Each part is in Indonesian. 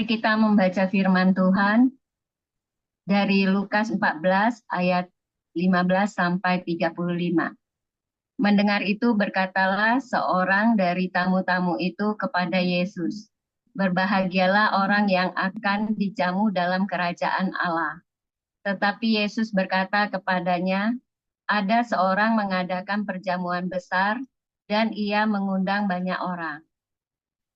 kita membaca firman Tuhan dari Lukas 14 ayat 15 sampai 35. Mendengar itu berkatalah seorang dari tamu-tamu itu kepada Yesus, "Berbahagialah orang yang akan dijamu dalam kerajaan Allah." Tetapi Yesus berkata kepadanya, "Ada seorang mengadakan perjamuan besar dan ia mengundang banyak orang.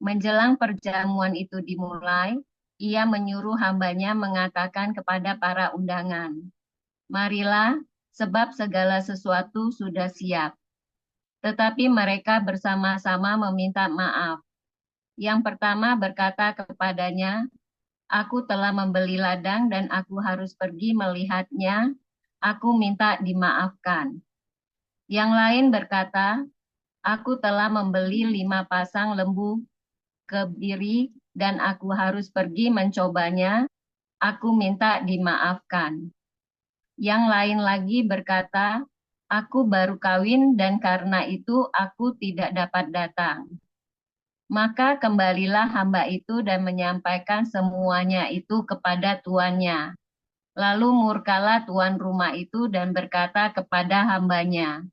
Menjelang perjamuan itu dimulai, ia menyuruh hambanya mengatakan kepada para undangan, 'Marilah, sebab segala sesuatu sudah siap.' Tetapi mereka bersama-sama meminta maaf. Yang pertama berkata kepadanya, 'Aku telah membeli ladang dan aku harus pergi melihatnya. Aku minta dimaafkan.' Yang lain berkata, 'Aku telah membeli 5 pasang lembu kebiri dan aku harus pergi mencobanya. Aku minta dimaafkan.' Yang lain lagi berkata, 'Aku baru kawin dan karena itu aku tidak dapat datang.' Maka kembalilah hamba itu dan menyampaikan semuanya itu kepada tuannya. Lalu murkalah tuan rumah itu dan berkata kepada hambanya,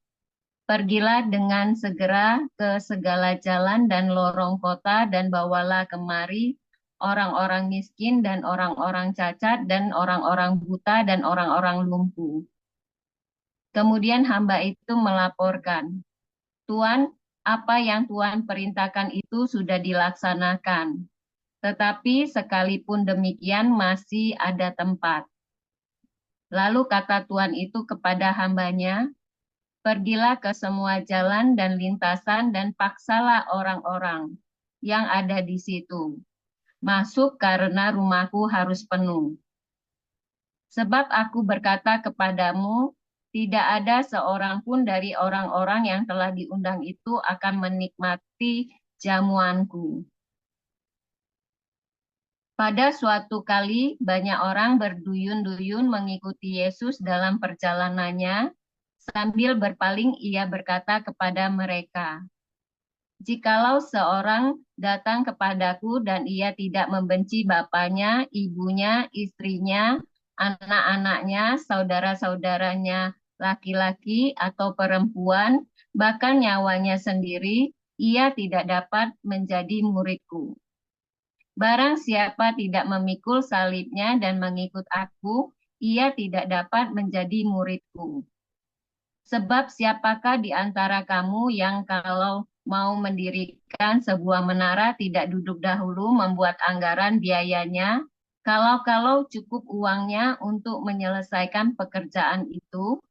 'Pergilah dengan segera ke segala jalan dan lorong kota dan bawalah kemari orang-orang miskin dan orang-orang cacat dan orang-orang buta dan orang-orang lumpuh.' Kemudian hamba itu melaporkan, 'Tuan, apa yang Tuan perintahkan itu sudah dilaksanakan. Tetapi sekalipun demikian masih ada tempat.' Lalu kata Tuan itu kepada hambanya, 'Pergilah ke semua jalan dan lintasan dan paksalah orang-orang yang ada di situ masuk karena rumahku harus penuh. Sebab aku berkata kepadamu, tidak ada seorang pun dari orang-orang yang telah diundang itu akan menikmati jamuanku.' Pada suatu kali, banyak orang berduyun-duyun mengikuti Yesus dalam perjalanannya. Sambil berpaling, ia berkata kepada mereka, 'Jikalau seorang datang kepadaku dan ia tidak membenci bapaknya, ibunya, istrinya, anak-anaknya, saudara-saudaranya, laki-laki atau perempuan, bahkan nyawanya sendiri, ia tidak dapat menjadi muridku. Barang siapa tidak memikul salibnya dan mengikut aku, ia tidak dapat menjadi muridku. Sebab siapakah di antara kamu yang kalau mau mendirikan sebuah menara tidak duduk dahulu membuat anggaran biayanya, kalau cukup uangnya untuk menyelesaikan pekerjaan itu?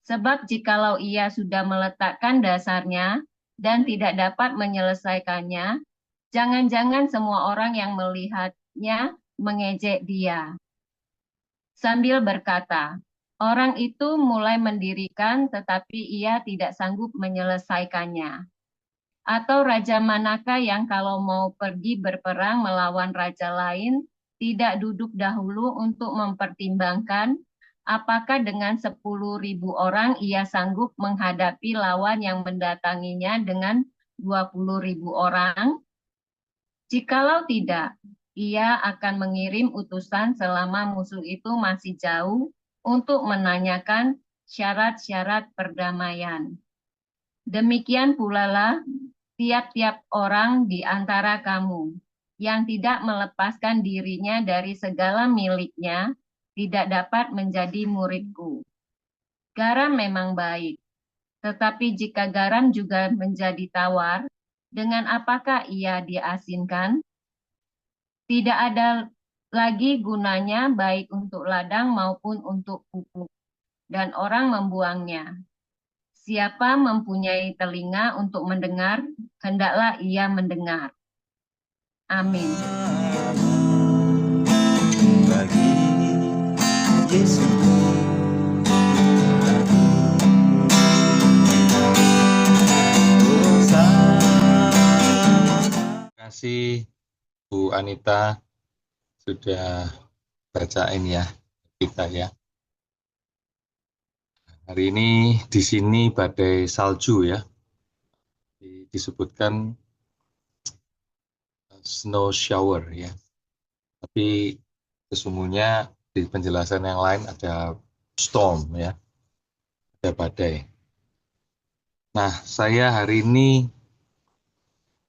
Sebab jikalau ia sudah meletakkan dasarnya dan tidak dapat menyelesaikannya, jangan-jangan semua orang yang melihatnya mengejek dia, sambil berkata, 'Orang itu mulai mendirikan tetapi ia tidak sanggup menyelesaikannya.' Atau raja manakah yang kalau mau pergi berperang melawan raja lain, tidak duduk dahulu untuk mempertimbangkan apakah dengan 10.000 orang ia sanggup menghadapi lawan yang mendatanginya dengan 20.000 orang? Jikalau tidak, ia akan mengirim utusan selama musuh itu masih jauh untuk menanyakan syarat-syarat perdamaian. Demikian pula lah tiap-tiap orang di antara kamu yang tidak melepaskan dirinya dari segala miliknya tidak dapat menjadi muridku. Garam memang baik, tetapi jika garam juga menjadi tawar, dengan apakah ia diasinkan? Tidak ada lagi gunanya baik untuk ladang maupun untuk pupuk, dan orang membuangnya. Siapa mempunyai telinga untuk mendengar, hendaklah ia mendengar. Amin. Bagi Yesus. Terima kasih Bu Anita sudah bacain ya kita ya. Hari ini di sini badai salju ya. Disebutkan snow shower ya. Tapi sesungguhnya di penjelasan yang lain ada storm ya, ada badai. Nah, saya hari ini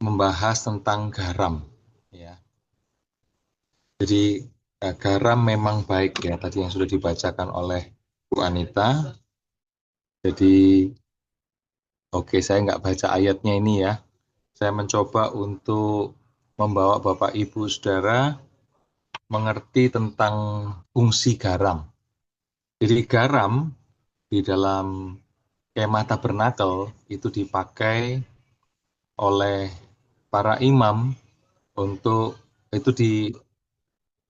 membahas tentang garam ya. Jadi garam memang baik ya, tadi yang sudah dibacakan oleh Bu Anita. Jadi oke, saya nggak baca ayatnya ini ya. Saya mencoba untuk membawa Bapak Ibu Saudara mengerti tentang fungsi garam. Jadi garam di dalam kemah tabernakel itu dipakai oleh para imam untuk itu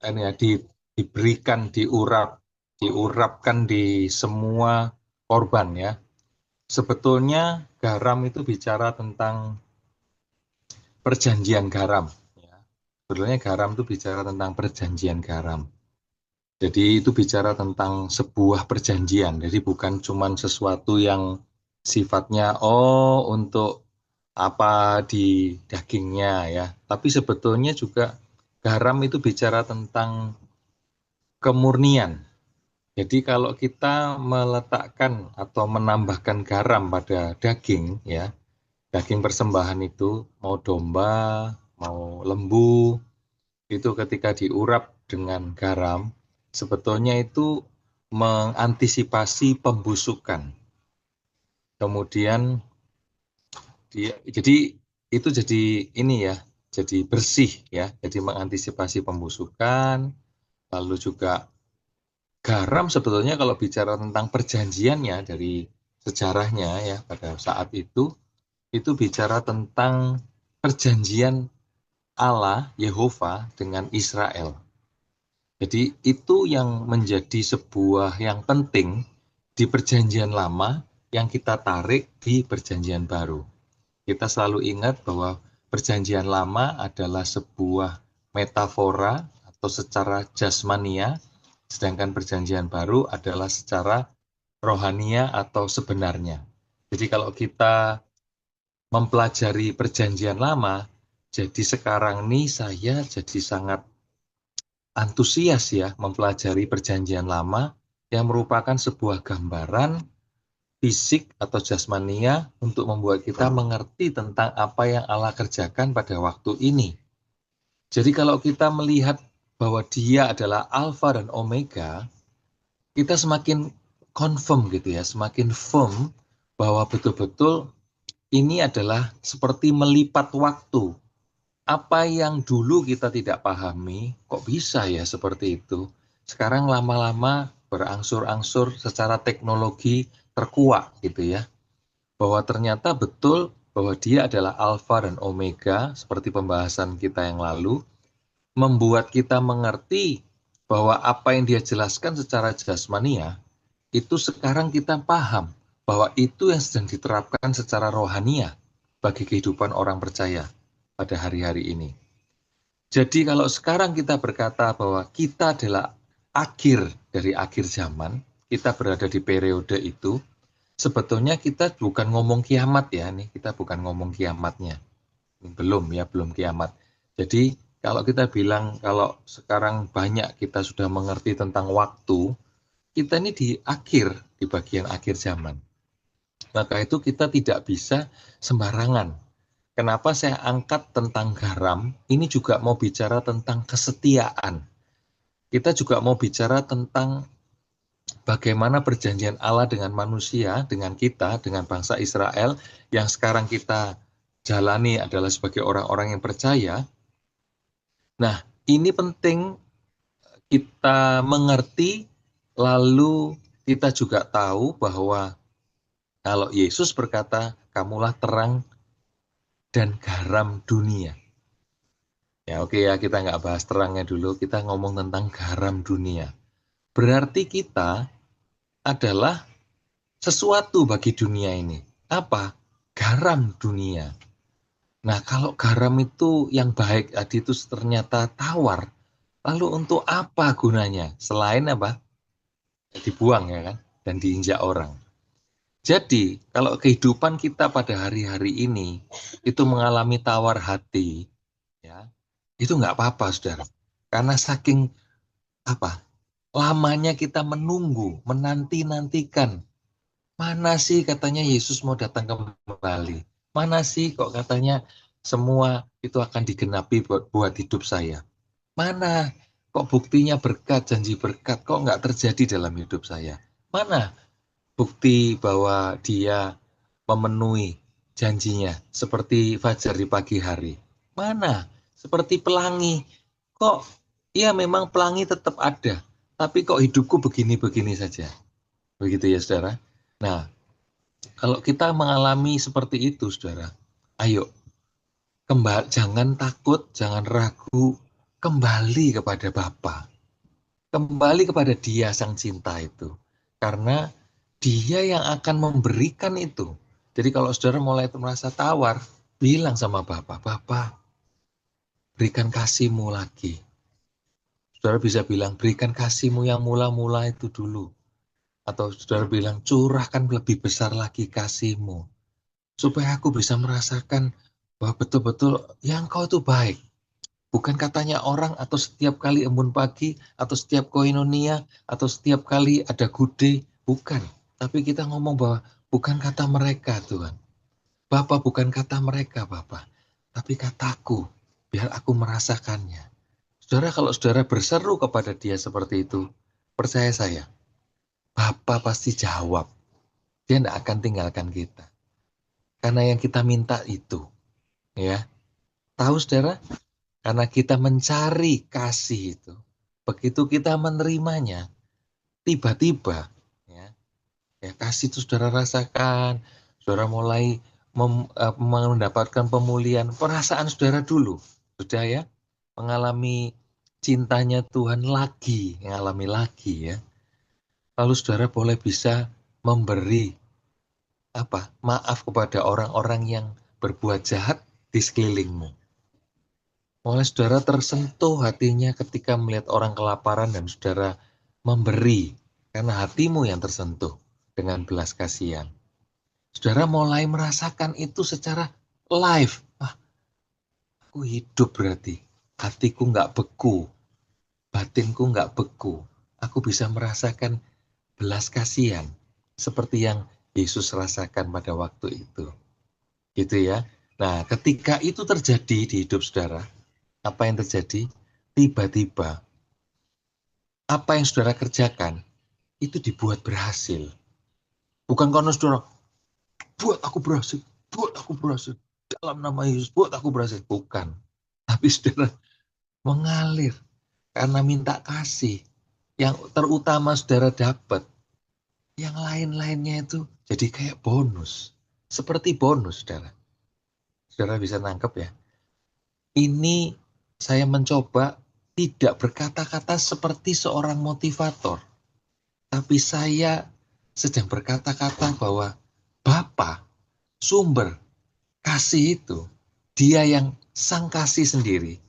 diberikan diurapkan di semua korban ya. Sebetulnya garam itu bicara tentang perjanjian garam. Ya. Sebetulnya garam itu bicara tentang perjanjian garam. Jadi itu bicara tentang sebuah perjanjian. Jadi bukan cuma sesuatu yang sifatnya untuk apa di dagingnya ya. Tapi sebetulnya juga garam itu bicara tentang kemurnian. Jadi kalau kita meletakkan atau menambahkan garam pada daging ya, daging persembahan itu mau domba, mau lembu, itu ketika diurap dengan garam, sebetulnya itu mengantisipasi pembusukan. Kemudian jadi itu jadi ini ya, jadi bersih ya, jadi mengantisipasi pembusukan. Lalu juga garam sebetulnya kalau bicara tentang perjanjiannya dari sejarahnya ya pada saat itu bicara tentang perjanjian Allah Yehova dengan Israel. Jadi itu yang menjadi sebuah yang penting di perjanjian lama yang kita tarik di perjanjian baru. Kita selalu ingat bahwa perjanjian lama adalah sebuah metafora atau secara jasmania, sedangkan perjanjian baru adalah secara rohania atau sebenarnya. Jadi kalau kita mempelajari perjanjian lama, jadi sekarang ini saya jadi sangat antusias ya mempelajari perjanjian lama yang merupakan sebuah gambaran fisik atau jasmania untuk membuat kita mengerti tentang apa yang Allah kerjakan pada waktu ini. Jadi kalau kita melihat bahwa dia adalah Alfa dan Omega, kita semakin confirm gitu ya, semakin firm bahwa betul-betul ini adalah seperti melipat waktu. Apa yang dulu kita tidak pahami, kok bisa ya seperti itu? Sekarang lama-lama berangsur-angsur secara teknologi terkuak gitu ya. Bahwa ternyata betul bahwa dia adalah Alfa dan Omega, seperti pembahasan kita yang lalu, membuat kita mengerti bahwa apa yang dia jelaskan secara jasmania, itu sekarang kita paham bahwa itu yang sedang diterapkan secara rohania bagi kehidupan orang percaya pada hari-hari ini. Jadi kalau sekarang kita berkata bahwa kita adalah akhir dari akhir zaman, kita berada di periode itu, sebetulnya kita bukan ngomong kiamat ya, nih kita bukan ngomong kiamatnya. Belum ya, belum kiamat. Jadi kalau kita bilang kalau sekarang banyak kita sudah mengerti tentang waktu, kita ini di akhir, di bagian akhir zaman. Maka itu kita tidak bisa sembarangan. Kenapa saya angkat tentang garam? Ini juga mau bicara tentang kesetiaan. Kita juga mau bicara tentang bagaimana perjanjian Allah dengan manusia, dengan kita, dengan bangsa Israel, yang sekarang kita jalani adalah sebagai orang-orang yang percaya. Nah, ini penting kita mengerti, lalu kita juga tahu bahwa kalau Yesus berkata, kamulah terang dan garam dunia. Ya oke ya, kita nggak bahas terangnya dulu, kita ngomong tentang garam dunia. Berarti kita adalah sesuatu bagi dunia ini. Apa? Garam dunia. Nah kalau garam itu yang baik tadi itu ternyata tawar, lalu untuk apa gunanya? Selain apa? Dibuang ya kan, dan diinjak orang. Jadi, kalau kehidupan kita pada hari-hari ini itu mengalami tawar hati, ya, Itu nggak apa-apa, saudara. Karena saking apa? Lamanya kita menunggu, menanti-nantikan. Mana sih katanya Yesus mau datang kembali? Mana sih kok katanya semua itu akan digenapi buat hidup saya? Mana kok buktinya berkat, janji berkat kok nggak terjadi dalam hidup saya? Mana bukti bahwa dia memenuhi janjinya seperti fajar di pagi hari? Mana seperti pelangi? Kok ya memang pelangi tetap ada, tapi kok hidupku begini-begini saja? Begitu ya, saudara. Nah, kalau kita mengalami seperti itu, saudara, ayo jangan takut, jangan ragu, kembali kepada Bapa, kembali kepada Dia Sang Cinta itu, karena Dia yang akan memberikan itu. Jadi kalau saudara mulai merasa tawar, bilang sama Bapa, Bapa, berikan kasih-Mu lagi. Saudara bisa bilang, berikan kasih-Mu yang mula-mula itu dulu. Atau saudara bilang, curahkan lebih besar lagi kasih-Mu. Supaya aku bisa merasakan bahwa betul-betul ya Engkau itu baik. Bukan katanya orang atau setiap kali embun pagi, atau setiap koinonia, atau setiap kali ada gude. Bukan. Tapi kita ngomong bahwa bukan kata mereka, Tuhan. Bapa, bukan kata mereka, Bapa. Tapi kataku, biar aku merasakannya. Saudara, kalau saudara berseru kepada Dia seperti itu, percaya saya, Bapa pasti jawab. Dia tidak akan tinggalkan kita. Karena yang kita minta itu, ya. Tahu saudara, karena kita mencari kasih itu. Begitu kita menerimanya, tiba-tiba ya kasih itu saudara rasakan, saudara mulai mendapatkan pemulihan perasaan saudara dulu. Sudah ya, mengalami cintanya Tuhan lagi, mengalami lagi ya. Lalu saudara boleh bisa memberi maaf kepada orang-orang yang berbuat jahat di sekelilingmu. Mulai saudara tersentuh hatinya ketika melihat orang kelaparan dan saudara memberi karena hatimu yang tersentuh dengan belas kasihan. Saudara mulai merasakan itu secara live. Aku hidup berarti. Hatiku nggak beku. Batinku nggak beku. Aku bisa merasakan belas kasihan seperti yang Yesus rasakan pada waktu itu. Gitu ya. Nah, ketika itu terjadi di hidup saudara, apa yang terjadi? Tiba-tiba, apa yang saudara kerjakan, itu dibuat berhasil. Bukan karena saudara, buat aku berhasil, dalam nama Yesus, buat aku berhasil. Bukan. Tapi saudara mengalir, karena minta kasih. Yang terutama saudara dapat, yang lain-lainnya itu jadi kayak bonus. Seperti bonus, saudara. Saudara bisa nangkep ya. Ini saya mencoba tidak berkata-kata seperti seorang motivator. Tapi saya sedang berkata-kata bahwa Bapa, sumber kasih itu, Dia yang sang kasih sendiri,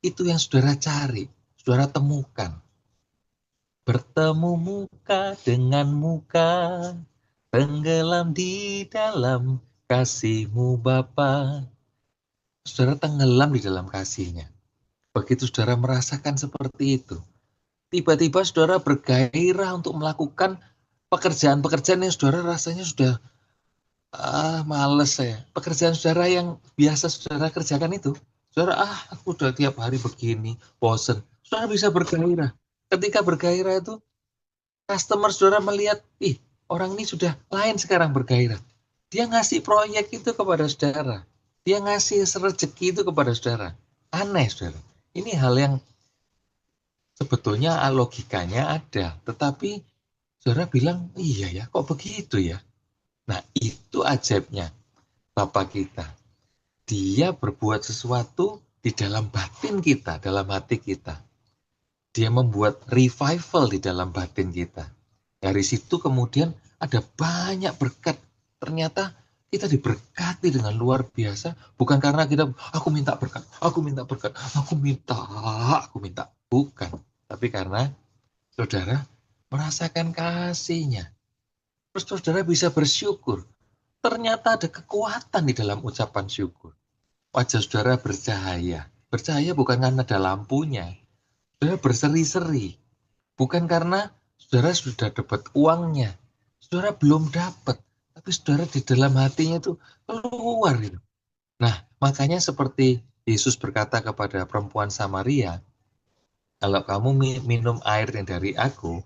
itu yang saudara cari, saudara temukan. Bertemu muka dengan muka, tenggelam di dalam kasih-Mu Bapa. Saudara tenggelam di dalam kasih-Nya. Begitu saudara merasakan seperti itu, tiba-tiba saudara bergairah untuk melakukan pekerjaan-pekerjaan yang saudara rasanya sudah males saya. Pekerjaan saudara yang biasa saudara kerjakan itu, saudara aku udah tiap hari begini, bosen. Saudara bisa bergairah. Ketika bergairah itu, customer saudara melihat, orang ini sudah lain sekarang bergairah. Dia ngasih proyek itu kepada saudara. Dia ngasih rezeki itu kepada saudara. Aneh, saudara. Ini hal yang sebetulnya logikanya ada. Tetapi saudara bilang, iya ya, kok begitu ya? Nah, itu ajaibnya Bapa kita. Dia berbuat sesuatu di dalam batin kita, dalam hati kita. Dia membuat revival di dalam batin kita. Dari situ kemudian ada banyak berkat. Ternyata kita diberkati dengan luar biasa, bukan karena kita, aku minta berkat, aku minta. Bukan. Tapi karena saudara merasakan kasih-Nya. Terus saudara bisa bersyukur. Ternyata ada kekuatan di dalam ucapan syukur. Wajah saudara bercahaya. bercahaya bukan karena ada lampunya. Saudara berseri-seri, bukan karena saudara sudah dapat uangnya. Saudara belum dapat, tapi saudara di dalam hatinya itu keluar gitu. Nah, makanya seperti Yesus berkata kepada perempuan Samaria, kalau kamu minum air yang dari aku,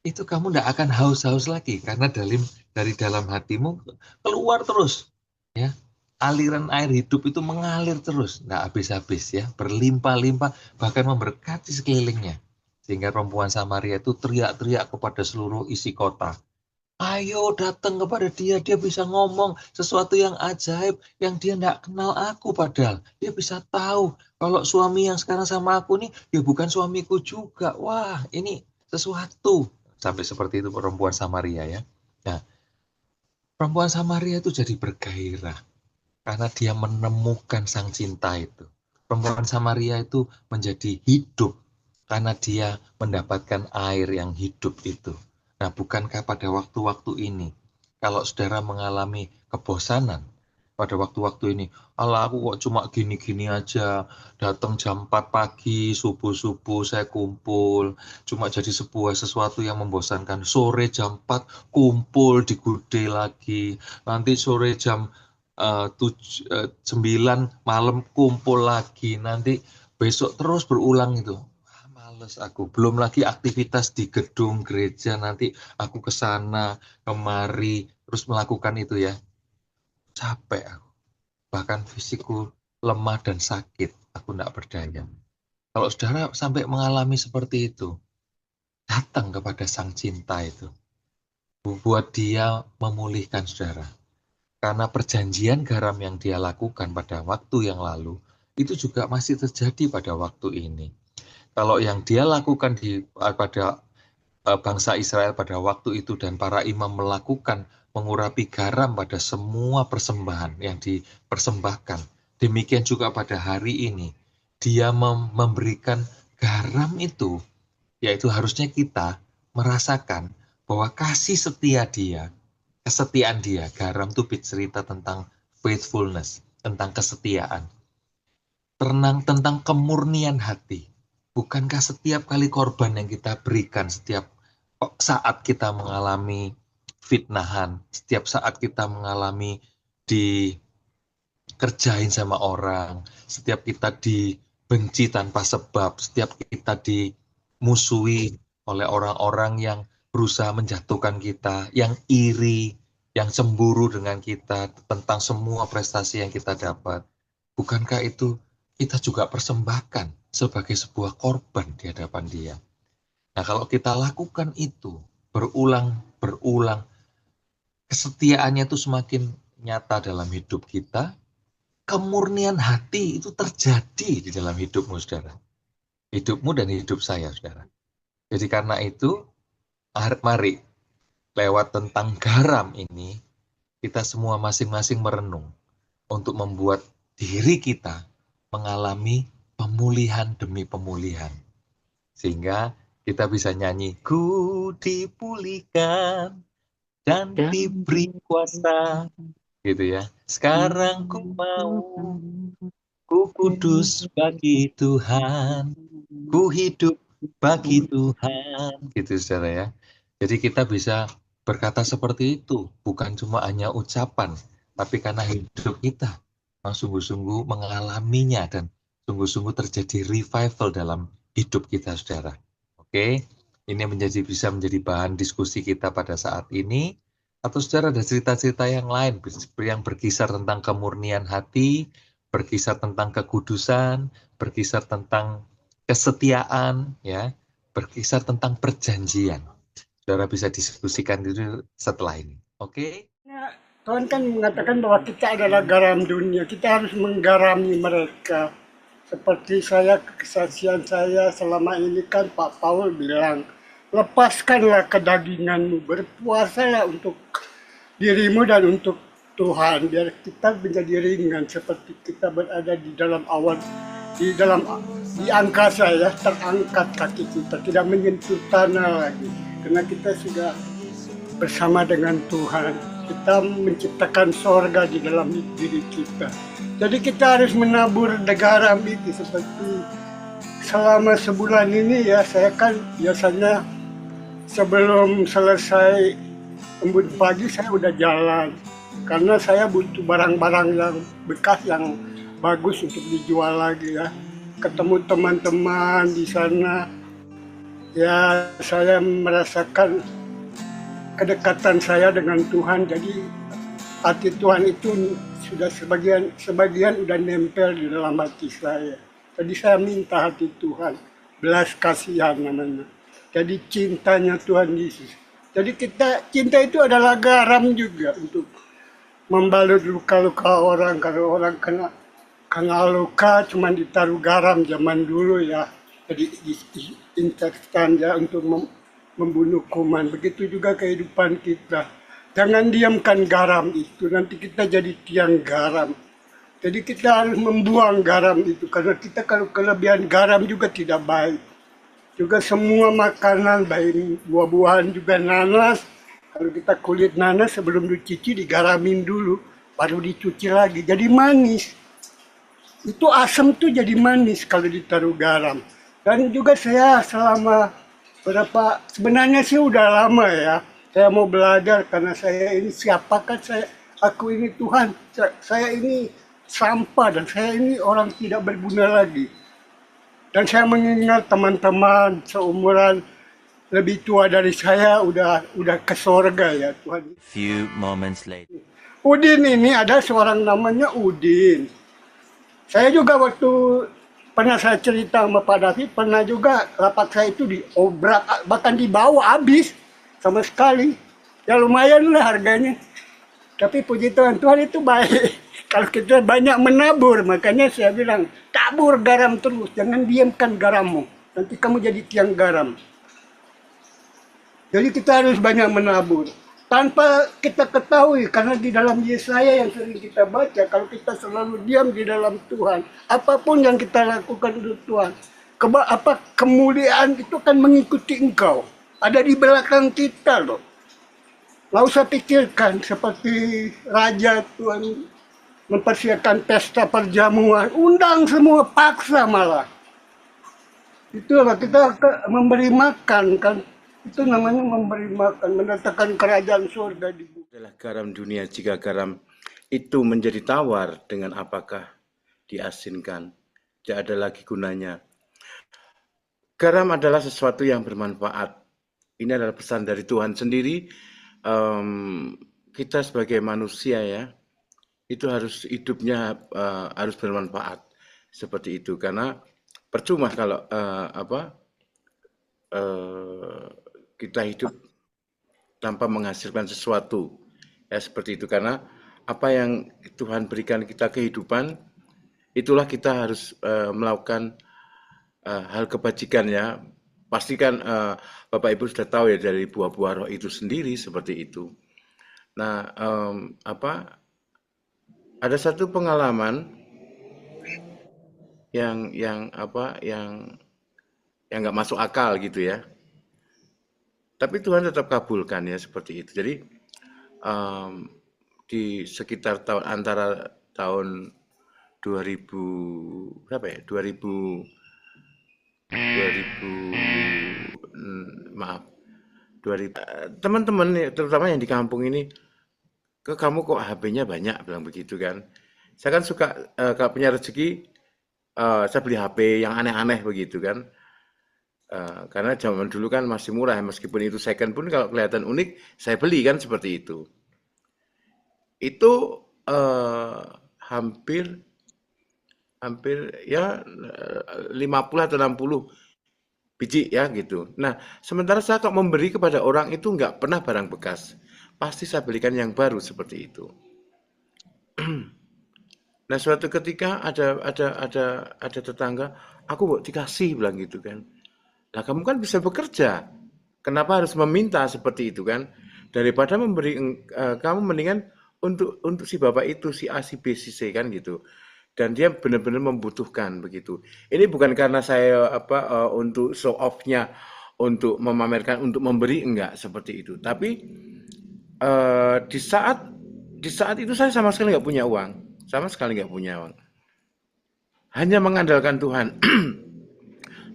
itu kamu tidak akan haus-haus lagi, karena dari dalam hatimu keluar terus. Ya, aliran air hidup itu mengalir terus, tidak habis-habis ya, berlimpah-limpah, bahkan memberkati sekelilingnya. Sehingga perempuan Samaria itu teriak-teriak kepada seluruh isi kota. Ayo datang kepada dia, dia bisa ngomong sesuatu yang ajaib, yang dia tidak kenal aku padahal. Dia bisa tahu kalau suami yang sekarang sama aku nih, ya bukan suamiku juga. Wah, ini sesuatu. Sampai seperti itu perempuan Samaria ya. Nah, perempuan Samaria itu jadi bergairah karena dia menemukan sang cinta itu. Perempuan Samaria itu menjadi hidup karena dia mendapatkan air yang hidup itu. Nah, bukankah pada waktu-waktu ini, kalau saudara mengalami kebosanan, pada waktu-waktu ini, Allah aku kok cuma gini-gini aja, datang jam 4 pagi, subuh-subuh saya kumpul, cuma jadi sesuatu yang membosankan. Sore jam 4 kumpul di Gude lagi, nanti sore jam 9 malam kumpul lagi, nanti besok terus berulang itu. Males aku, belum lagi aktivitas di gedung gereja, nanti aku ke sana kemari terus melakukan itu ya, capek aku, bahkan fisikku lemah dan sakit, aku tidak berdaya. Kalau saudara sampai mengalami seperti itu, datang kepada sang cinta itu, buat dia memulihkan saudara. Karena perjanjian garam yang dia lakukan pada waktu yang lalu, itu juga masih terjadi pada waktu ini. Kalau yang dia lakukan pada bangsa Israel pada waktu itu dan para imam melakukan mengurapi garam pada semua persembahan yang dipersembahkan, demikian juga pada hari ini dia memberikan garam itu, yaitu harusnya kita merasakan bahwa kasih setia dia, kesetiaan dia. Garam itu bercerita tentang faithfulness, tentang kesetiaan, tentang kemurnian hati. Bukankah setiap kali korban yang kita berikan, setiap saat kita mengalami fitnahan, setiap saat kita mengalami dikerjain sama orang, setiap kita dibenci tanpa sebab, setiap kita dimusuhi oleh orang-orang yang berusaha menjatuhkan kita, yang iri, yang cemburu dengan kita tentang semua prestasi yang kita dapat, bukankah itu kita juga persembahkan sebagai sebuah korban di hadapan dia? Nah, kalau kita lakukan itu berulang, kesetiaannya itu semakin nyata dalam hidup kita, kemurnian hati itu terjadi di dalam hidupmu, saudara. Hidupmu dan hidup saya, saudara. Jadi karena itu, mari lewat tentang garam ini, kita semua masing-masing merenung untuk membuat diri kita mengalami pemulihan demi pemulihan. Sehingga kita bisa nyanyi, ku dipulihkan dan diberi kuasa, gitu ya. Sekarang ku mau, ku kudus bagi Tuhan, ku hidup bagi Tuhan, gitu saudara ya. Jadi kita bisa berkata seperti itu, bukan cuma hanya ucapan, tapi karena hidup kita sungguh-sungguh mengalaminya dan sungguh-sungguh terjadi revival dalam hidup kita, saudara. Oke, ini bisa menjadi bahan diskusi kita pada saat ini. Atau saudara ada cerita-cerita yang lain yang berkisar tentang kemurnian hati, berkisar tentang kekudusan, berkisar tentang kesetiaan, ya, berkisar tentang perjanjian. Saudara bisa diskusikan itu setelah ini. Oke? Ya, Tuhan kan mengatakan bahwa kita adalah garam dunia, kita harus menggarami mereka. Seperti kesaksian saya selama ini kan Pak Paul bilang, lepaskanlah kedaginganmu, berpuasalah untuk dirimu dan untuk Tuhan, biar kita menjadi ringan seperti kita berada di dalam awan, di angkasa ya, terangkat kaki kita, tidak menyentuh tanah lagi, karena kita sudah bersama dengan Tuhan. kita menciptakan sorga di dalam diri kita. Jadi kita harus menabur garam itu. Seperti selama sebulan ini ya, saya kan biasanya sebelum selesai embun pagi saya udah jalan. Karena saya butuh barang-barang yang bekas yang bagus untuk dijual lagi ya. Ketemu teman-teman di sana, ya saya merasakan kedekatan saya dengan Tuhan. Jadi hati Tuhan itu sudah sebagian udah nempel di dalam hati saya. Jadi saya minta hati Tuhan, belas kasihan namanya. Jadi cintanya Tuhan Yesus. Jadi cinta itu adalah garam juga untuk membalut luka-luka orang. Kalau orang kena luka cuma ditaruh garam zaman dulu ya. Jadi instan ya untuk membunuh kuman. Begitu juga kehidupan kita. Jangan diamkan garam itu, nanti kita jadi tiang garam. Jadi kita harus membuang garam itu, karena kita kalau kelebihan garam juga tidak baik. Juga semua makanan, baik buah-buahan juga nanas. Kalau kita kulit nanas sebelum dicuci digaramin dulu, baru dicuci lagi, jadi manis. Itu asam tuh jadi manis kalau ditaruh garam. Dan juga saya selama sebenarnya sih udah lama ya. Saya mau belajar karena saya ini siapakah aku ini Tuhan, saya ini sampah dan saya ini orang tidak berguna lagi. Dan saya mengingat teman-teman seumuran lebih tua dari saya udah ke sorga ya Tuhan. Few moments later. Udin ini ada seorang namanya Udin. Saya juga waktu pernah saya cerita sama Pak David, pernah juga lapak saya itu diobrak, bahkan dibawa habis. Sama sekali, ya lumayan lah harganya. Tapi puji Tuhan, Tuhan itu baik. Kalau kita banyak menabur, makanya saya bilang, tabur garam terus, jangan diamkan garammu. Nanti kamu jadi tiang garam. Jadi kita harus banyak menabur. Tanpa kita ketahui, karena di dalam Yesaya yang sering kita baca, kalau kita selalu diam di dalam Tuhan, apapun yang kita lakukan untuk Tuhan, kemuliaan itu akan mengikuti engkau. Ada di belakang kita loh. Nggak usah pikirkan seperti raja Tuhan mempersiapkan pesta perjamuan. Undang semua, paksa malah. Itulah kita memberi makan kan. Itu namanya memberi makan, mendatangkan kerajaan surga di bumi. Adalah garam dunia. Jika garam itu menjadi tawar, dengan apakah diasinkan? Tidak ada lagi gunanya. Garam adalah sesuatu yang bermanfaat. Ini adalah pesan dari Tuhan sendiri. Kita sebagai manusia ya, itu harus hidupnya harus bermanfaat seperti itu. Karena percuma kalau kita hidup tanpa menghasilkan sesuatu ya seperti itu. Karena apa yang Tuhan berikan kita kehidupan, itulah kita harus melakukan hal kebajikan ya. Pastikan Bapak Ibu sudah tahu ya dari buah-buah roh itu sendiri seperti itu. Nah, ada satu pengalaman yang nggak masuk akal gitu ya. Tapi Tuhan tetap kabulkan ya seperti itu. Jadi di sekitar antara tahun 2000 berapa ya? 2000 teman-teman terutama yang di kampung ini, kamu kok HP-nya banyak, bilang begitu kan. Saya kan suka kalau punya rezeki saya beli HP yang aneh-aneh begitu kan. Karena zaman dulu kan masih murah, meskipun itu second pun kalau kelihatan unik saya beli kan seperti itu. Itu hampir ya 50 atau 60 biji ya gitu. Nah, sementara saya kok memberi kepada orang itu nggak pernah barang bekas. Pasti saya belikan yang baru seperti itu. Nah, suatu ketika ada tetangga, aku mau dikasih, bilang gitu kan. Nah, kamu kan bisa bekerja. Kenapa harus meminta seperti itu kan? Daripada memberi, kamu mendingan untuk si bapak itu, si A, si B, si C kan gitu. Dan dia benar-benar membutuhkan begitu. Ini bukan karena saya untuk show off-nya, untuk memamerkan, untuk memberi, enggak seperti itu. Tapi di saat itu saya sama sekali nggak punya uang, sama sekali nggak punya uang. Hanya mengandalkan Tuhan.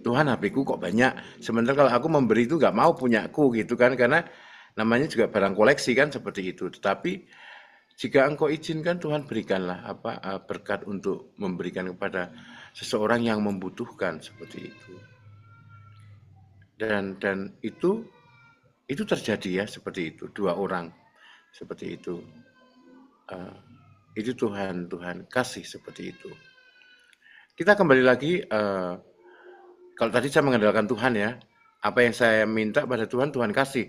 Tuhan HP-ku kok banyak. Sementara kalau aku memberi itu nggak mau punyaku gitu kan, karena namanya juga barang koleksi kan seperti itu. Tetapi jika engkau izinkan Tuhan berikanlah berkat untuk memberikan kepada seseorang yang membutuhkan seperti itu. Dan itu terjadi ya seperti itu, 2 orang seperti itu. Itu Tuhan kasih seperti itu. Kita kembali lagi, kalau tadi saya mengandalkan Tuhan ya, apa yang saya minta pada Tuhan, Tuhan kasih.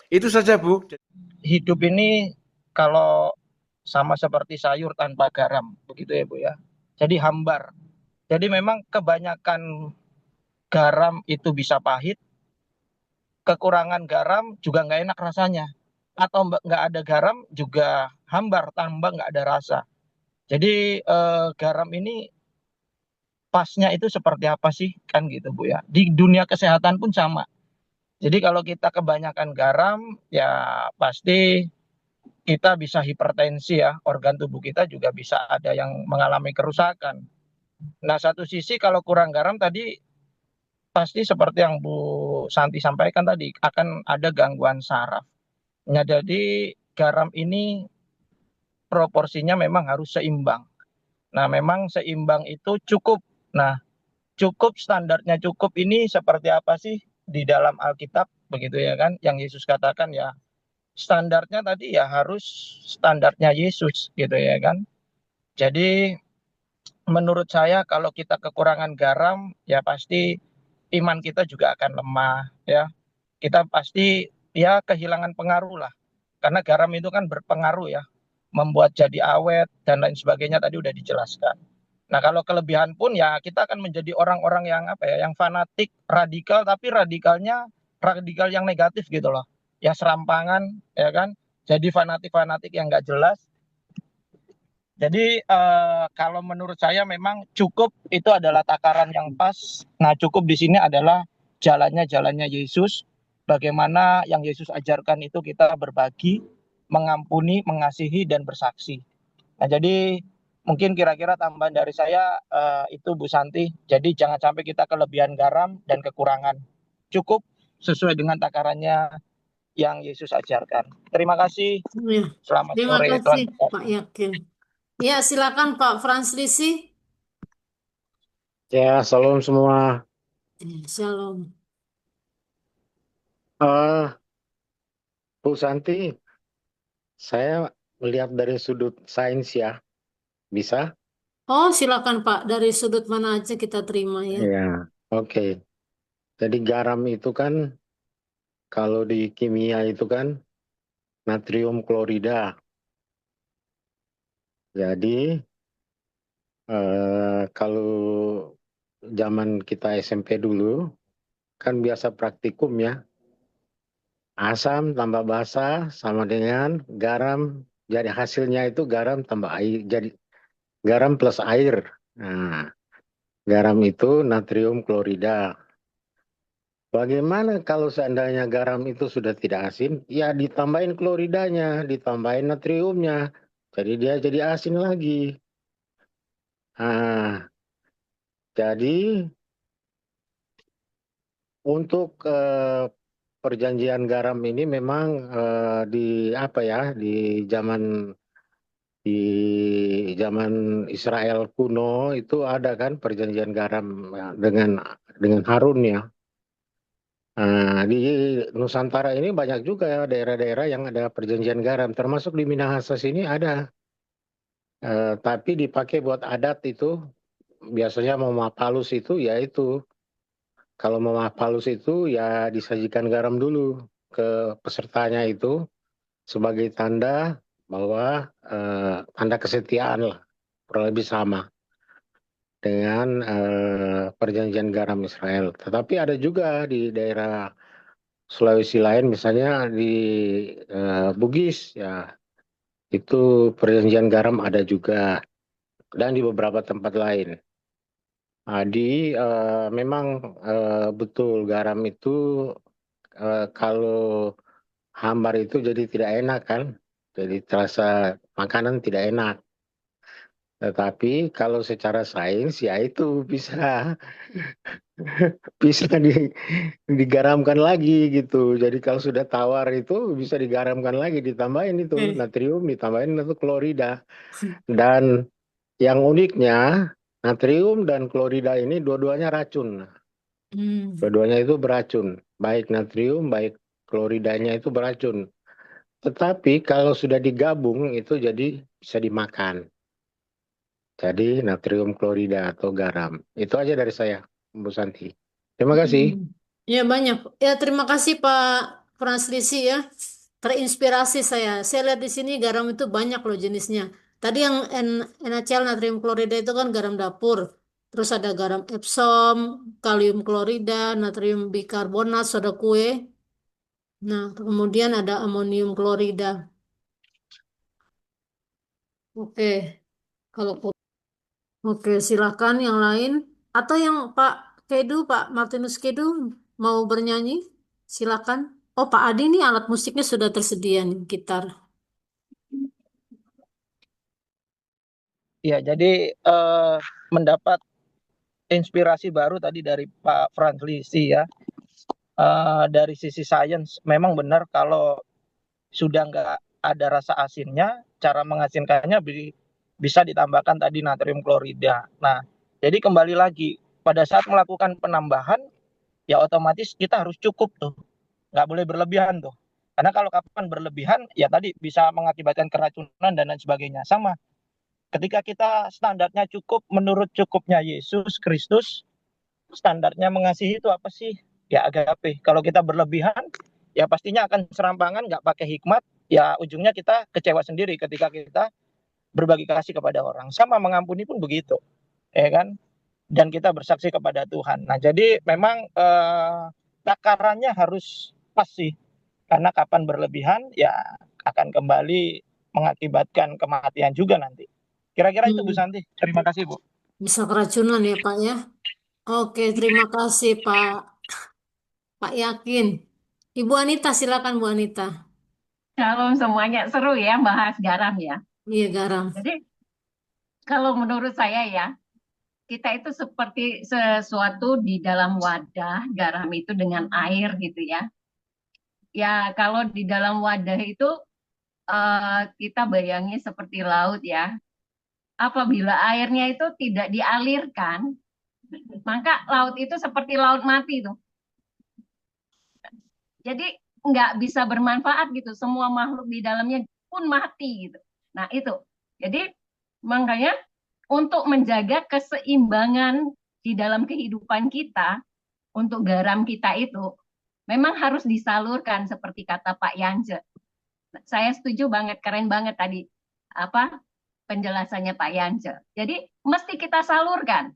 Itu saja Bu. Hidup ini kalau sama seperti sayur tanpa garam, begitu ya Bu ya. Jadi hambar. Jadi memang kebanyakan garam itu bisa pahit, kekurangan garam juga nggak enak rasanya. Atau nggak ada garam juga hambar, tambah nggak ada rasa. Jadi garam ini pasnya itu seperti apa sih kan gitu Bu ya. Di dunia kesehatan pun sama. Jadi kalau kita kebanyakan garam ya pasti kita bisa hipertensi ya, organ tubuh kita juga bisa ada yang mengalami kerusakan. Nah, satu sisi kalau kurang garam tadi pasti seperti yang Bu Santi sampaikan tadi akan ada gangguan saraf. Nah, jadi garam ini proporsinya memang harus seimbang. Nah, memang seimbang itu cukup. Nah, cukup standarnya cukup ini seperti apa sih di dalam Alkitab begitu ya kan? Yang Yesus katakan ya standarnya tadi ya harus standarnya Yesus gitu ya kan. Jadi menurut saya kalau kita kekurangan garam ya pasti iman kita juga akan lemah ya. Kita pasti ya kehilangan pengaruh lah. Karena garam itu kan berpengaruh ya, membuat jadi awet dan lain sebagainya tadi udah dijelaskan. Nah, kalau kelebihan pun ya kita akan menjadi orang-orang yang apa ya, yang fanatik, radikal tapi radikalnya radikal yang negatif gitu loh. Ya serampangan ya kan. Jadi fanatik-fanatik yang nggak jelas. Jadi kalau menurut saya memang cukup itu adalah takaran yang pas. Nah, cukup di sini adalah jalannya Yesus. Bagaimana yang Yesus ajarkan itu kita berbagi, mengampuni, mengasihi, dan bersaksi. Nah, jadi mungkin kira-kira tambahan dari saya itu Bu Santi. Jadi jangan sampai kita kelebihan garam dan kekurangan. Cukup sesuai dengan takarannya yang Yesus ajarkan. Terima kasih. Ya, Selamat terima sore, kasih Tuhan. Pak Yakin. Ya, silakan Pak Frans Lisi. Ya, salam semua. Shalom. Bu Santi, saya melihat dari sudut sains ya, bisa? Oh, silakan Pak. Dari sudut mana aja kita terima ya. Ya, oke. Jadi garam itu kan, kalau di kimia itu kan natrium klorida. Jadi, kalau zaman kita SMP dulu, kan biasa praktikum ya, asam tambah basa sama dengan garam, jadi hasilnya itu garam tambah air, jadi garam plus air. Nah, garam itu natrium klorida. Bagaimana kalau seandainya garam itu sudah tidak asin? Ya ditambahin kloridanya, ditambahin natriumnya. Jadi dia jadi asin lagi. Nah, jadi untuk perjanjian garam ini memang di apa ya, di zaman Israel kuno itu ada kan perjanjian garam ya, dengan Harun ya. Nah, di Nusantara ini banyak juga ya daerah-daerah yang ada perjanjian garam, termasuk di Minahasa sini ada. Tapi dipakai buat adat itu, biasanya mau mapalus itu ya itu. Kalau mau mapalus itu ya disajikan garam dulu ke pesertanya itu sebagai tanda bahwa tanda kesetiaan lah, kurang lebih sama dengan perjanjian garam Israel. Tetapi ada juga di daerah Sulawesi lain, misalnya di Bugis, ya itu perjanjian garam ada juga, dan di beberapa tempat lain. Memang betul garam itu kalau hambar itu jadi tidak enak kan. Jadi terasa makanan tidak enak. Tetapi kalau secara sains ya itu bisa bisa digaramkan lagi gitu. Jadi kalau sudah tawar itu bisa digaramkan lagi, ditambahin itu natrium, ditambahin itu klorida. Dan yang uniknya natrium dan klorida ini dua-duanya racun. Dua-duanya itu beracun. Baik natrium, baik kloridanya itu beracun. Tetapi kalau sudah digabung itu jadi bisa dimakan. Jadi natrium klorida atau garam. Itu aja dari saya, Bu Santi. Terima kasih. Ya banyak. Ya terima kasih Pak Franslisi ya. Terinspirasi saya. Saya lihat di sini garam itu banyak loh jenisnya. Tadi yang NaCl natrium klorida itu kan garam dapur. Terus ada garam Epsom, kalium klorida, natrium bikarbonat, soda kue. Nah, kemudian ada amonium klorida. Oke, kalau oke, silakan yang lain. Atau yang Pak Kedu, Pak Martinus Kedu mau bernyanyi? Silakan. Oh, Pak Adi nih alat musiknya sudah tersedia nih, gitar. Ya, jadi mendapat inspirasi baru tadi dari Pak Franslisi ya. Dari sisi sains memang benar kalau sudah nggak ada rasa asinnya, cara mengasinkannya bisa ditambahkan tadi natrium klorida. Nah, jadi kembali lagi pada saat melakukan penambahan, ya otomatis kita harus cukup tuh, nggak boleh berlebihan tuh. Karena kalau kapan berlebihan, ya tadi bisa mengakibatkan keracunan dan lain sebagainya. Sama, ketika kita standarnya cukup menurut cukupnya Yesus Kristus, standarnya mengasihi itu apa sih? Ya agape. Kalau kita berlebihan, ya pastinya akan serampangan, nggak pakai hikmat, ya ujungnya kita kecewa sendiri ketika kita berbagi kasih kepada orang. Sama mengampuni pun begitu, ya kan? Dan kita bersaksi kepada Tuhan. Nah, jadi memang takarannya harus pas sih. Karena kapan berlebihan, ya akan kembali mengakibatkan kematian juga nanti. Kira-kira itu Bu Santi. Terima kasih Bu. Bisa keracunan ya Pak ya. Oke, terima kasih Pak Yakin. Ibu Anita, silakan Bu Anita. Shalom semuanya, seru ya bahas garam ya. Iya, garam. Jadi kalau menurut saya ya, kita itu seperti sesuatu di dalam wadah garam itu dengan air gitu ya. Ya kalau di dalam wadah itu kita bayangin seperti laut ya. Apabila airnya itu tidak dialirkan, maka laut itu seperti laut mati tuh. Jadi nggak bisa bermanfaat gitu. Semua makhluk di dalamnya pun mati gitu. Nah itu. Jadi makanya untuk menjaga keseimbangan di dalam kehidupan kita, untuk garam kita itu memang harus disalurkan seperti kata Pak Yance. Saya setuju banget, keren banget tadi apa penjelasannya Pak Yance. Jadi mesti kita salurkan.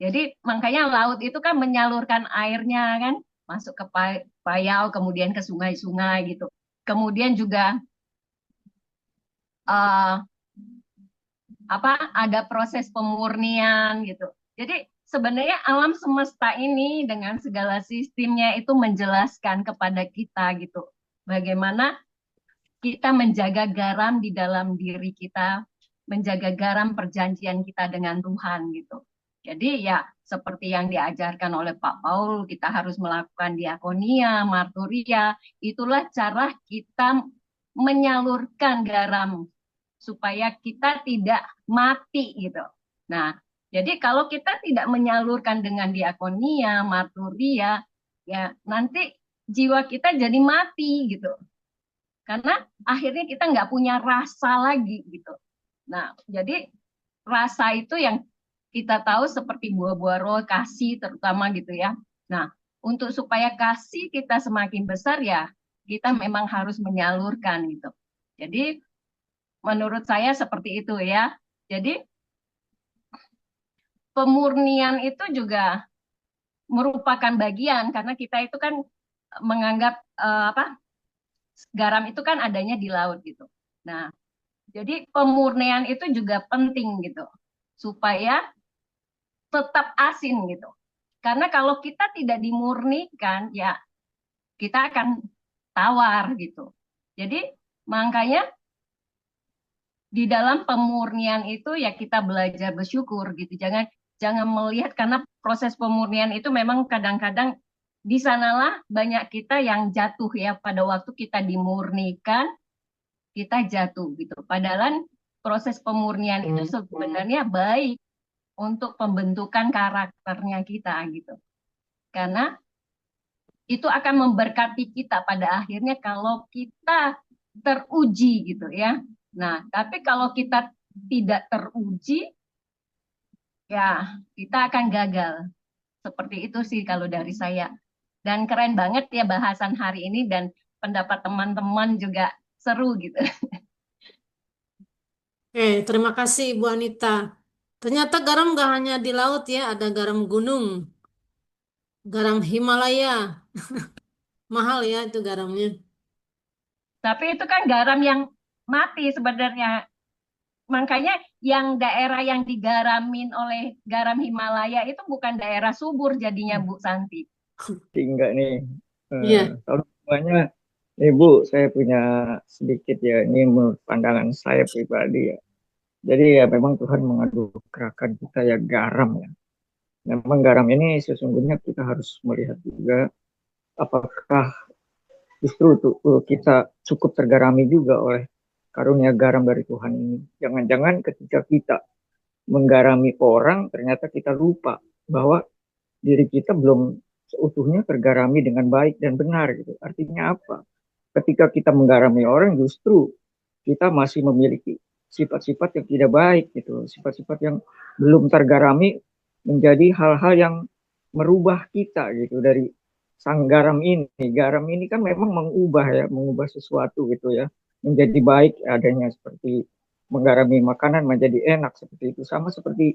Jadi makanya laut itu kan menyalurkan airnya kan masuk ke payau, kemudian ke sungai-sungai gitu. Kemudian juga uh, ada proses pemurnian gitu. Jadi sebenarnya alam semesta ini dengan segala sistemnya itu menjelaskan kepada kita gitu. Bagaimana kita menjaga garam di dalam diri kita, menjaga garam perjanjian kita dengan Tuhan gitu. Jadi ya seperti yang diajarkan oleh Pak Paul, kita harus melakukan diakonia, marturia, itulah cara kita menyalurkan garam supaya kita tidak mati gitu. Nah, jadi kalau kita tidak menyalurkan dengan diakonia, marturia, ya nanti jiwa kita jadi mati gitu. Karena akhirnya kita nggak punya rasa lagi gitu. Nah, jadi rasa itu yang kita tahu seperti buah-buah roh, kasih terutama gitu ya. Nah, untuk supaya kasih kita semakin besar ya, kita memang harus menyalurkan gitu. Jadi menurut saya seperti itu ya. Jadi pemurnian itu juga merupakan bagian karena kita itu kan menganggap garam itu kan adanya di laut gitu. Nah, jadi pemurnian itu juga penting gitu supaya tetap asin gitu. Karena kalau kita tidak dimurnikan ya kita akan tawar gitu. Jadi makanya di dalam pemurnian itu ya kita belajar bersyukur gitu. Jangan melihat karena proses pemurnian itu memang kadang-kadang di sanalah banyak kita yang jatuh ya pada waktu kita dimurnikan kita jatuh gitu. Padahal proses pemurnian itu sebenarnya baik untuk pembentukan karakternya kita gitu. Karena itu akan memberkati kita pada akhirnya kalau kita teruji gitu ya. Nah, tapi kalau kita tidak teruji, ya kita akan gagal. Seperti itu sih kalau dari saya. Dan keren banget ya bahasan hari ini dan pendapat teman-teman juga seru gitu. Terima kasih Bu Anita. Ternyata garam nggak hanya di laut ya, ada garam gunung, garam Himalaya. Mahal ya itu garamnya. Tapi itu kan garam yang mati sebenarnya. Makanya yang daerah yang digaramin oleh garam Himalaya itu bukan daerah subur jadinya Bu Santi. Enggak nih. Iya. Kalau semuanya, nih Bu, saya punya sedikit ya, ini menurut pandangan saya pribadi ya. Jadi ya memang Tuhan menganugerahkan kita ya garam ya. Memang garam ini sesungguhnya kita harus melihat juga apakah justru kita cukup tergarami juga oleh karunia garam dari Tuhan ini. Jangan-jangan ketika kita menggarami orang, ternyata kita lupa bahwa diri kita belum seutuhnya tergarami dengan baik dan benar gitu. Artinya apa? Ketika kita menggarami orang, justru kita masih memiliki sifat-sifat yang tidak baik gitu, sifat-sifat yang belum tergarami menjadi hal-hal yang merubah kita gitu dari sang garam ini. Garam ini kan memang mengubah sesuatu gitu ya, menjadi baik adanya seperti menggarami makanan menjadi enak seperti itu. Sama seperti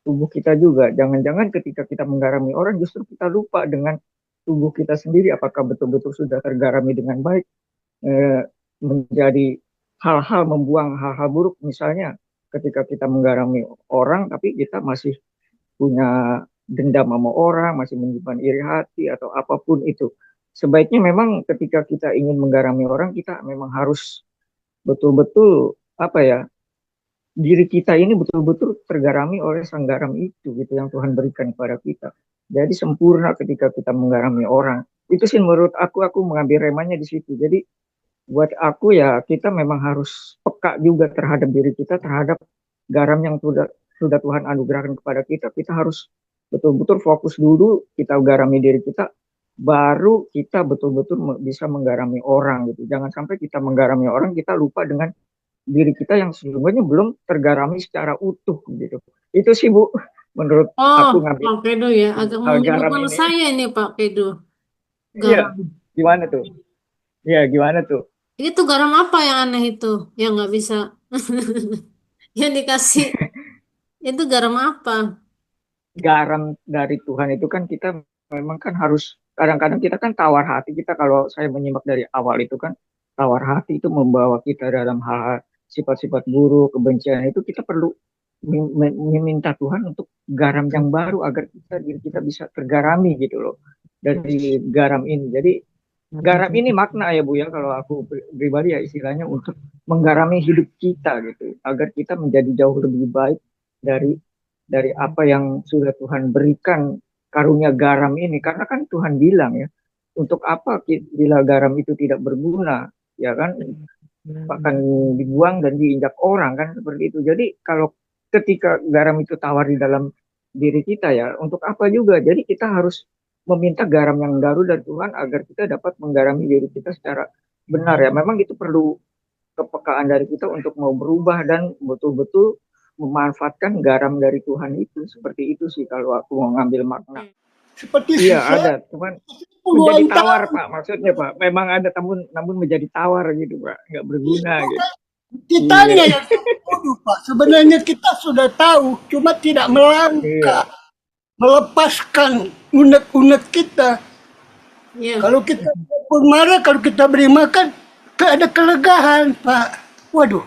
tubuh kita juga. Jangan-jangan ketika kita menggarami orang justru kita lupa dengan tubuh kita sendiri apakah betul-betul sudah tergarami dengan baik, menjadi hal-hal membuang hal-hal buruk misalnya ketika kita menggarami orang tapi kita masih punya dendam sama orang, masih menyimpan iri hati atau apapun itu. Sebaiknya memang ketika kita ingin menggarami orang kita memang harus betul-betul diri kita ini betul-betul tergarami oleh sang garam itu gitu yang Tuhan berikan kepada kita. Jadi sempurna ketika kita menggarami orang. Itu sih menurut aku mengambil remanya di situ. Jadi buat aku ya kita memang harus peka juga terhadap diri kita, terhadap garam yang sudah Tuhan anugerahkan kepada kita. Kita harus betul-betul fokus dulu, kita garami diri kita, baru kita betul-betul bisa menggarami orang gitu. Jangan sampai kita menggarami orang, kita lupa dengan diri kita yang sesungguhnya belum tergarami secara utuh gitu. Itu sih Bu, menurut aku ngambil Pak Kedo ya, agak garam membingungkan ini. saya ini Pak Kedo. Iya, Garam. gimana tuh? Iya, gimana tuh? Itu garam apa yang aneh itu? Yang nggak bisa. Yang dikasih. Itu garam apa? Garam dari Tuhan itu kan kita memang kan harus, kadang-kadang kita kan tawar hati kita, kalau saya menyimak dari awal itu kan tawar hati itu membawa kita dalam hal sifat-sifat buruk, kebencian itu kita perlu meminta Tuhan untuk garam yang baru agar diri kita bisa tergarami gitu loh dari garam ini. Jadi garam ini makna ya Bu ya, kalau aku pribadi ya istilahnya untuk menggarami hidup kita gitu agar kita menjadi jauh lebih baik dari apa yang sudah Tuhan berikan karunia garam ini. Karena kan Tuhan bilang ya, untuk apa bila garam itu tidak berguna, ya kan, akan dibuang dan diinjak orang kan seperti itu. Jadi kalau ketika garam itu tawar di dalam diri kita ya, untuk apa juga? Jadi kita harus meminta garam yang baru dari Tuhan agar kita dapat menggarami diri kita secara benar ya. Memang itu perlu kepekaan dari kita untuk mau berubah dan betul-betul memanfaatkan garam dari Tuhan itu. Seperti itu sih kalau aku mau ngambil makna. Seperti Iya saya ada, cuman menjadi puluhan tawar tahun Pak, maksudnya Pak. Memang ada namun menjadi tawar gitu Pak, nggak berguna gitu. kitanya Iya, yang bodoh Pak. Sebenarnya kita sudah tahu, cuma tidak iya, melangkah, melepaskan unek-unek kita. Iya. Kalau kita pun marah, kalau kita beri makan, ada kelegaan Pak. Waduh,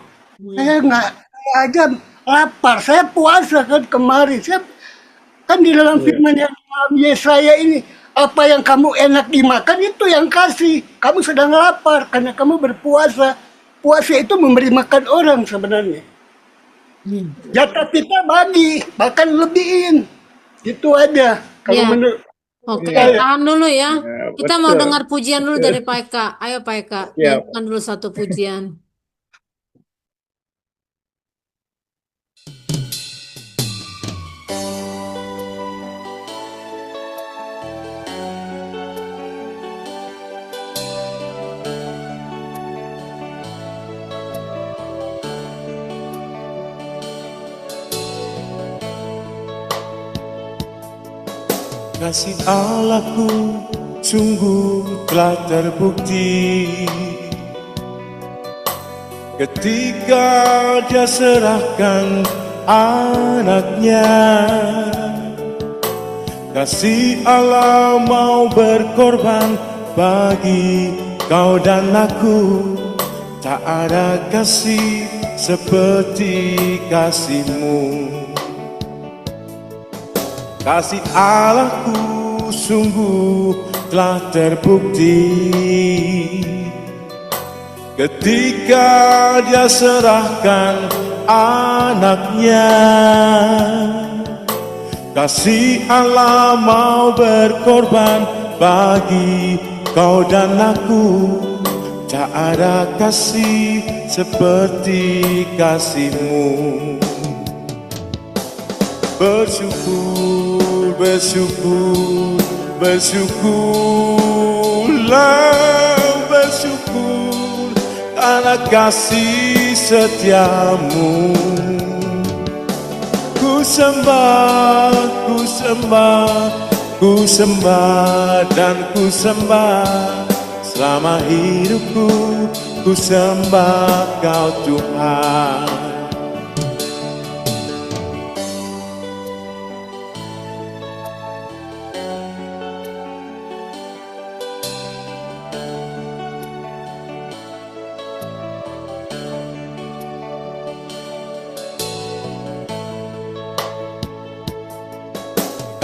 saya nggak, saya aja lapar. Saya puasa kan kemarin. Saya kan di dalam iya, firman yang dalam Yesaya ini, Apa yang kamu enak dimakan itu yang kasih. Kamu sedang lapar karena kamu berpuasa. Puasa itu memberi makan orang sebenarnya. Jatah kita bagi, bahkan lebihin. Itu aja. Kalau Ya, menurut oke, saya. tahan dulu ya. Ya, Kita mau betul. dengar pujian dulu dari Pak Eka. Ayo Pak Eka, Ya, nyanyikan dulu satu pujian. Kasih Allahku sungguh telah terbukti ketika Dia serahkan anaknya. Kasih Allah mau berkorban bagi kau dan aku. Tak ada kasih seperti kasih-Mu. Kasih Allahku sungguh telah terbukti ketika Dia serahkan anaknya. Kasih Allah mau berkorban bagi kau dan aku. Tak ada kasih seperti kasih-Mu. Bersyukur, bersyukur, bersyukurlah, bersyukur karena kasih setiamu. Ku sembah, ku sembah, ku sembah dan ku sembah. Selama hidupku ku sembah Kau Tuhan.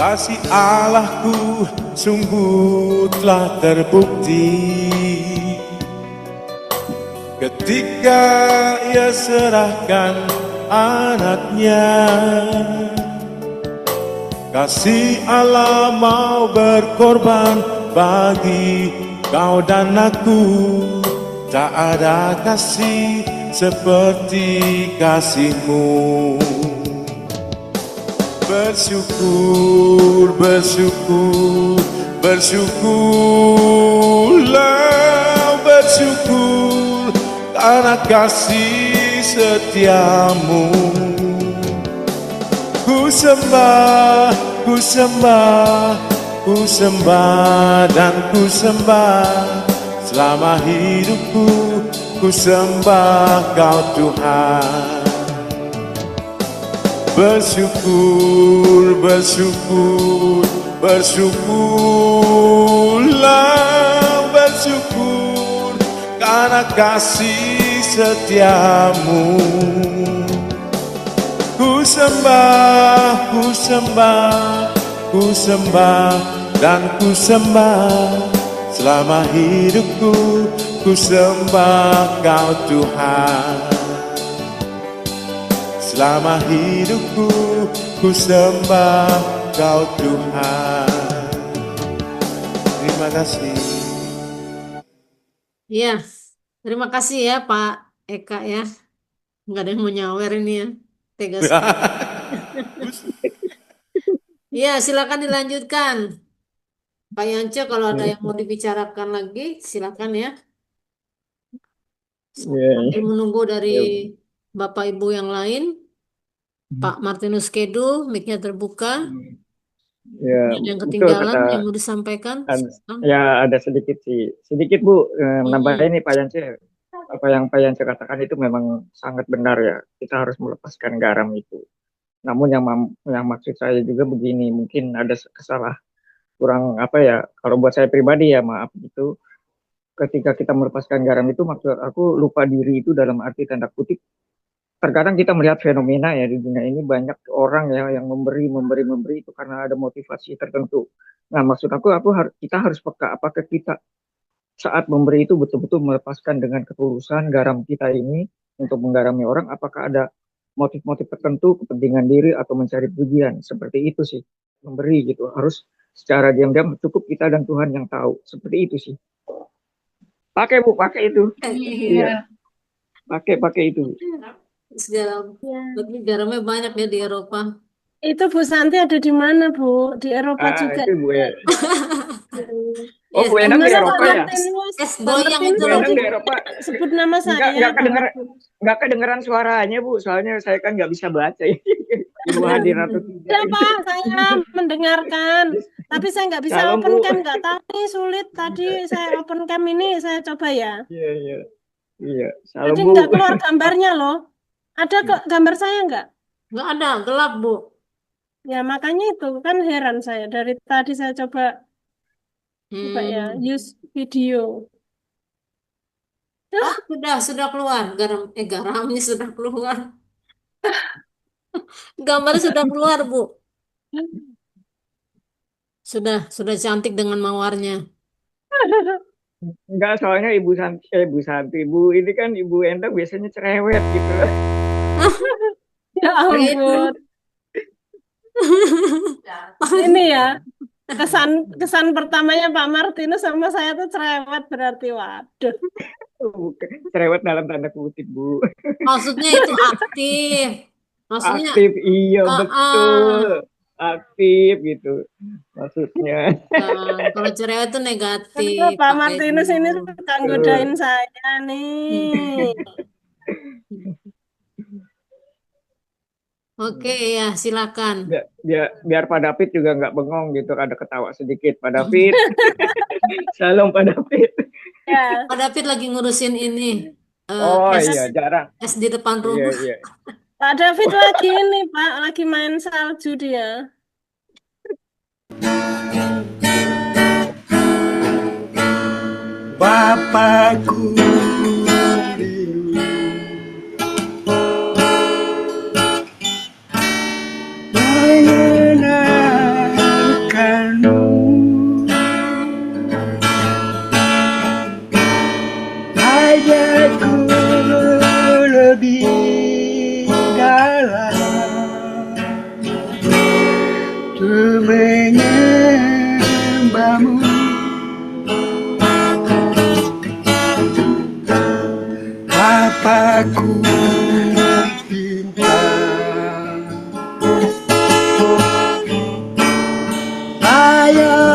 Kasih Allahku sungguh telah terbukti ketika Ia serahkan anaknya. Kasih Allah mau berkorban bagi kau dan aku. Tak ada kasih seperti kasih-Mu. Bersyukur, bersyukur, bersyukurlah, bersyukur karena kasih setiamu. Ku sembah, ku sembah, ku sembah dan ku sembah. Selama hidupku ku sembah Kau Tuhan. Bersyukur, bersyukur, bersyukurlah, bersyukur karena kasih setiamu. Ku sembah, ku sembah, ku sembah dan ku sembah. Selama hidupku ku sembah Kau Tuhan. Selama hidupku ku sembah Kau Tuhan. Terima kasih. Iya, terima kasih ya Pak Eka ya. Nggak ada yang mau nyawer ini ya. Tegas. Iya, silakan dilanjutkan. Pak Yance, kalau ada yang mau dibicarakan lagi, silakan ya. Sambil menunggu dari Bapak Ibu yang lain. Pak Martinus Kedu, mic-nya terbuka. Ya, Ada yang betul ketinggalan kata yang mau disampaikan? Silakan. ya ada sedikit sih. Sedikit Bu, menambahkan ini Pak Yance. Apa yang Pak Yance katakan itu memang sangat benar ya. Kita harus melepaskan garam itu. Namun yang maksud saya juga begini, mungkin ada kurang apa ya, kalau buat saya pribadi ya maaf itu, ketika kita melepaskan garam itu maksud aku lupa diri itu dalam arti tanda kutip terkadang kita melihat fenomena ya di dunia ini banyak orang ya yang memberi itu karena ada motivasi tertentu. Nah, maksud aku kita harus peka apakah kita saat memberi itu betul-betul melepaskan dengan ketulusan garam kita ini untuk menggarami orang, apakah ada motif-motif tertentu, kepentingan diri atau mencari pujian. Seperti itu sih, memberi gitu. Harus secara diam-diam, cukup kita dan Tuhan yang tahu. Seperti itu sih. Pakai Bu, pakai itu. Iya. Pakai itu. Garam. Tapi garamnya banyak ya di Eropa. Itu Bu Santi ada di mana, Bu? Di Eropa juga. Itu Bu ya. Oh, Bu Endang di Eropa ya? Goyang itu Bu Endang di Eropa. Sebut nama saya. Nggak kedengeran suaranya, Bu. Soalnya saya kan nggak bisa baca. Ibu hadir atau tidak. Ya, Pak, saya mendengarkan. Tapi saya nggak bisa open cam, nggak tahu nih, sulit. Tadi saya open cam ini, saya coba ya. Iya. Salam, Jadi Bu. nggak keluar gambarnya loh. Ada gambar saya nggak? Nggak ada, gelap Bu. Ya makanya itu kan heran saya. Dari tadi saya coba ya, use video. Sudah keluar garamnya sudah keluar. Gambarnya sudah keluar Bu. Sudah cantik dengan mawarnya. Enggak, soalnya Ibu Santi, Bu ini kan Ibu Endang biasanya cerewet gitu. Ya ampun. Ini ya kesan pertamanya Pak Martinus sama saya tuh cerewet berarti, waduh. Bukan, cerewet dalam tanda kutip, Bu. Maksudnya itu aktif. Maksudnya aktif, iya betul. Aktif gitu maksudnya. Kalau cerewet itu negatif. Pak Martinus ini suka godain saya nih. Oke ya, silakan. Biar Pak David juga nggak bengong gitu, ada ketawa sedikit Pak David. Salam Pak David. Ya. Pak David lagi ngurusin ini. Iya, jarang. Es di depan rumah. Iya. Pak David lagi ini, Pak, lagi main salju dia. Bapakku mengenalkanmu, hajatku lebih dalam untuk menyembahmu. Bapakku cinta, ayah